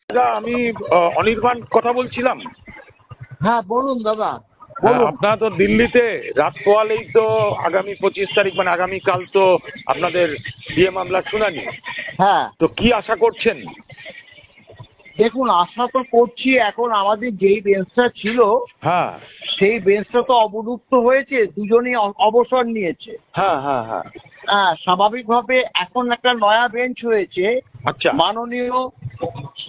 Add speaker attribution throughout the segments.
Speaker 1: দাদা আমি অনির্বাণ কথা বলছিলাম।
Speaker 2: হ্যাঁ বলুন দাদা, বলুন।
Speaker 1: আপনারা তো দিল্লিতে রাত পোয়ালেই তো আগামী 25 তারিখ মানে আগামীকাল তো আপনাদের বিয়ে মামলার শুনানি।
Speaker 2: হ্যাঁ
Speaker 1: তো কি আশা করছেন?
Speaker 2: দেখুন, আশা তো করছি, এখন আমাদের যেই বেঞ্চটা ছিল
Speaker 1: হ্যাঁ
Speaker 2: সেই বেঞ্চটা তো অবলুপ্ত হয়েছে, দুজনেই অবসর নিয়েছে।
Speaker 1: হ্যাঁ হ্যাঁ হ্যাঁ।
Speaker 2: হ্যাঁ, স্বাভাবিকভাবে এখন একটা নয়া বেঞ্চ হয়েছে,
Speaker 1: আচ্ছা
Speaker 2: মাননীয়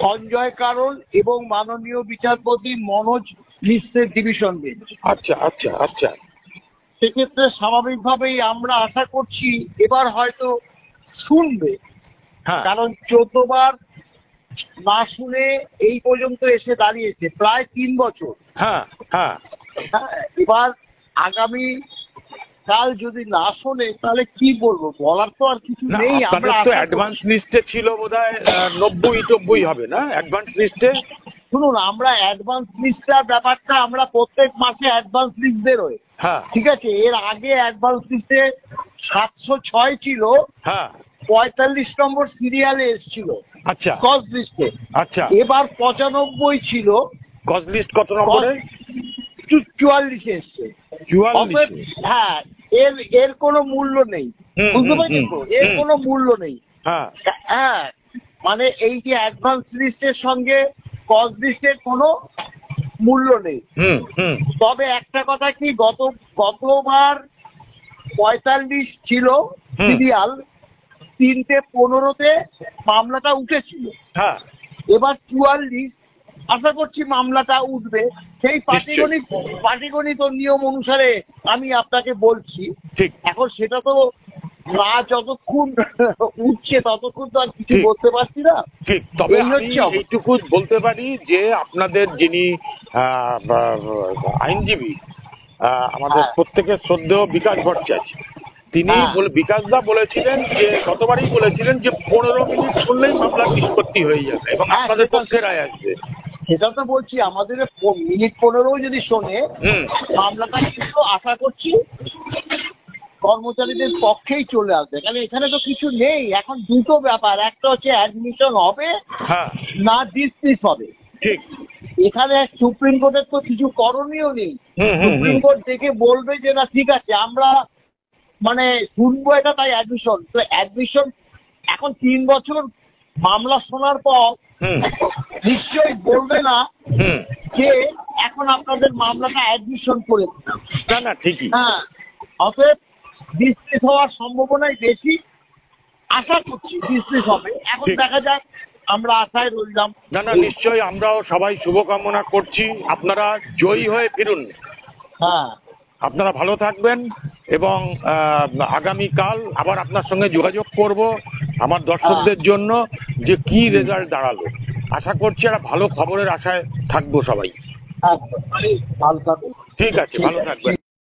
Speaker 2: সঞ্জয় কারোল এবং মাননীয় বিচারপতি মনোজ মিশ্রের ডিভিশন বেঞ্চ।
Speaker 1: আচ্ছা আচ্ছা আচ্ছা।
Speaker 2: সেক্ষেত্রে স্বাভাবিকভাবেই আমরা আশা করছি এবার হয়তো শুনবে,
Speaker 1: হ্যাঁ
Speaker 2: কারণ 14 বার না শুনে এই পর্যন্ত এসে দাঁড়িয়েছে, প্রায় 3 বছর।
Speaker 1: হ্যাঁ হ্যাঁ।
Speaker 2: হ্যাঁ, এবার আগামী কাল যদি না শোনে তাহলে কি বলবো, বলার তো আর কিছু
Speaker 1: না
Speaker 2: নেই।
Speaker 1: আপনাদের
Speaker 2: আমরা
Speaker 1: তো
Speaker 2: আশা
Speaker 1: অ্যাডভান্স
Speaker 2: করছি।
Speaker 1: লিস্টে ছিল বোধহয় 90-90 হবে না অ্যাডভান্স লিস্টে?
Speaker 2: শুনুন, আমরা অ্যাডভান্স লিস্টটার ব্যাপারটা আমরা প্রত্যেক মাসে অ্যাডভান্স লিস্ট বেরোয়,
Speaker 1: হ্যাঁ
Speaker 2: ঠিক আছে। এর আগে অ্যাডভান্স লিস্টে 706 ছিল,
Speaker 1: হ্যাঁ।
Speaker 2: 45 নম্বর সিরিয়ালে এসেছিল
Speaker 1: আচ্ছা
Speaker 2: কজ লিস্টে।
Speaker 1: আচ্ছা।
Speaker 2: এবার 95 ছিল,
Speaker 1: কজ লিস্ট কত নম্বরে?
Speaker 2: 44 এসছে।
Speaker 1: 44।
Speaker 2: অতএব হ্যাঁ, এর এর কোনো মূল্য নেই,
Speaker 1: হুম,
Speaker 2: বুঝতে
Speaker 1: হুম,
Speaker 2: পারছেন তো,
Speaker 1: হুম,
Speaker 2: এর
Speaker 1: হুম।
Speaker 2: কোনো মূল্য নেই।
Speaker 1: হ্যাঁ
Speaker 2: হ্যাঁ, মানে এই যে অ্যাডভান্স লিস্টের সঙ্গে কজ লিস্টের কোনো মূল্য নেই।
Speaker 1: হুম হুম।
Speaker 2: তবে একটা কথা কি, গতবার 45 ছিল
Speaker 1: হুম।
Speaker 2: সিরিয়াল, 3:15-তে মামলাটা উঠেছিল।
Speaker 1: হ্যাঁ
Speaker 2: এবার 44, আশা করছি মামলাটা উঠবে। সেই পাটিগণিত নিয়ম অনুসারে আমি আপনাকে বলছি।
Speaker 1: ঠিক
Speaker 2: এখন সেটা তো না, যতক্ষণ উঠছে ততক্ষণ তো আর কিছু
Speaker 1: ঠিক।
Speaker 2: বলতে পারছি না।
Speaker 1: ঠিক। তবে
Speaker 2: এই
Speaker 1: আমি
Speaker 2: হচ্ছে অবস্থা।
Speaker 1: এইটুকু বলতে পারি যে আপনাদের যিনি আইনজীবী আমাদের
Speaker 2: হ্যাঁ।
Speaker 1: প্রত্যেকের শ্রদ্ধেয় বিকাশ ভট্টাচার্য, তিনি
Speaker 2: হ্যাঁ।
Speaker 1: বিকাশ দা বলেছিলেন যে গতবারই বলেছিলেন যে 15 মিনিট শুনলেই মামলার নিষ্পত্তি হয়ে যাবে এবং
Speaker 2: হ্যাঁ,
Speaker 1: আপনাদের
Speaker 2: সেটা-
Speaker 1: পক্ষে রায় আসবে।
Speaker 2: সেটা তো বলছি, আমাদের মিনিট 15 যদি শোনে
Speaker 1: হুম।
Speaker 2: মামলাটা কিন্তু আশা করছি কর্মচারীদের পক্ষেই চলে আসবে। কারণ এখানে তো কিছু নেই, এখন দুটো ব্যাপার, একটা হচ্ছে অ্যাডমিশন হবে
Speaker 1: হ্যাঁ
Speaker 2: না ডিসমিস হবে।
Speaker 1: ঠিক।
Speaker 2: এখানে সুপ্রিম কোর্টের তো কিছু করণীয় নেই।
Speaker 1: হুম, হুম,
Speaker 2: সুপ্রিম
Speaker 1: হুম।
Speaker 2: কোর্ট দেখে বলবে যে না ঠিক আছে আমরা মানে শুনবো এটা, তাই অ্যাডমিশন। তো অ্যাডমিশন এখন 3 বছর মামলা শোনার পর
Speaker 1: হুম
Speaker 2: নিশ্চয়ই বলবে না
Speaker 1: হুম।
Speaker 2: যে এখন আপনাদের মামলাটা অ্যাডমিশন করে দিলাম।
Speaker 1: না না ঠিকই।
Speaker 2: হ্যাঁ, অতএব ডিসমিস হওয়ার সম্ভাবনাই বেশি। আশা করছি ডিসমিস হবে। এখন
Speaker 1: ঠিক।
Speaker 2: দেখা যাক, আমরা আশায় রইলাম।
Speaker 1: না না নিশ্চয়ই আমরাও সবাই শুভকামনা করছি, আপনারা জয়ী হয়ে ফিরুন।
Speaker 2: হ্যাঁ
Speaker 1: আপনারা ভালো থাকবেন এবং আগামীকাল আবার আপনার সঙ্গে যোগাযোগ করব আমার দর্শকদের জন্য যে কি রেজাল্ট দাঁড়ালো। আশা করছি একটা ভালো খবরের আশায় থাকবো সবাই।
Speaker 2: একদম। ভালো থাকুন।
Speaker 1: ঠিক আছে, ভালো থাকবেন।